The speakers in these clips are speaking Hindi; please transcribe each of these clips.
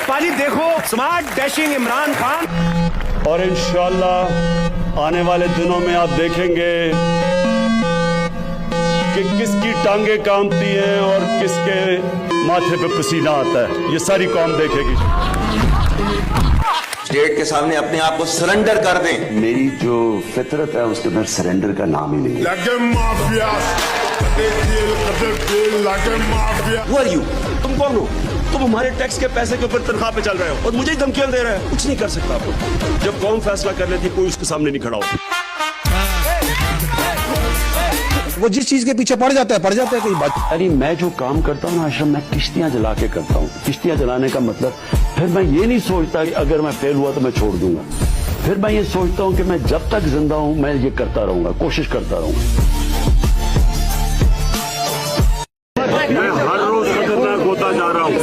पाली देखो, स्मार्ट डैशिंग इमरान खान। और इंशाअल्लाह आने वाले दिनों में आप देखेंगे कि किसकी टांगे कांपती हैं और किसके माथे पे पसीना आता है, ये सारी कौम देखेगी। स्टेट के सामने अपने आप को सरेंडर कर दें। मेरी जो फितरत है उसके अंदर सरेंडर का नाम ही नहीं है। तुम कौन हो? तुम हमारे टैक्स के पैसे के ऊपर तनख्वाह पे चल रहे हो और मुझे ही धमकियां दे रहे हो। कुछ नहीं कर सकता आप। जब कौम फैसला कर लेती कोई उसके सामने नहीं खड़ा हो। वो जिस चीज के पीछे पड़ जाता है कई बात। अरे मैं जो काम करता हूँ ना आश्रम, मैं किश्तियां जला के करता हूँ। किश्तियां जलाने का मतलब फिर मैं ये नहीं सोचता कि अगर मैं फेल हुआ तो मैं छोड़ दूंगा। फिर मैं ये सोचता हूँ कि मैं जब तक जिंदा हूँ मैं ये करता रहूंगा, कोशिश करता रहूंगा। मैं हर रोज खतरनाक होता जा रहा हूँ,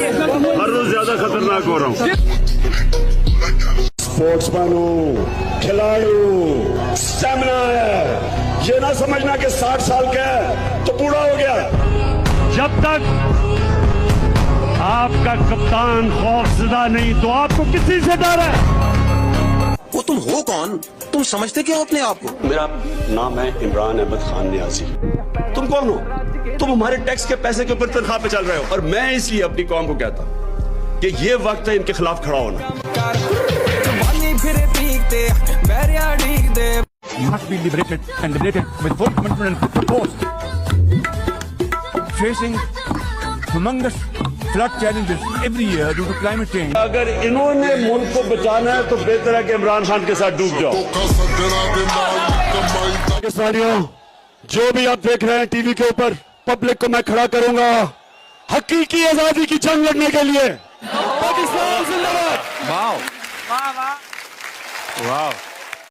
हर रोज ज्यादा खतरनाक हो रहा हूँ। स्पोर्ट्समैन हूँ, खिलाड़ी, स्टैमिना है। ये ना समझना कि 60 साल का है तो बूढ़ा हो गया। जब तक आपका कप्तान खौफजदा नहीं तो आपको किसी से डर है? वो तुम हो कौन? तुम समझते क्यों अपने आप को? मेरा नाम है इमरान अहमद खान नियाजी। तुम कौन हो? तुम हमारे टैक्स के पैसे के ऊपर तनख्वाह पे चल रहे हो और मैं इसलिए अपनी कौम को कहता हूं कि ये वक्त है इनके खिलाफ खड़ा होना। You must be liberated and liberated with full commitment and full force. Facing humongous flood challenges every year due to climate change. अगर इन्होंने मुल्क को बचाना है तो बेहतर है कि इमरान खान के साथ डूब जाओ। पाकिस्तानियों, जो भी आप देख रहे हैं टीवी के ऊपर, पब्लिक को मैं खड़ा करूंगा हकीकी आजादी की जंग लड़ने के लिए। पाकिस्तान जिंदाबाद। Wow.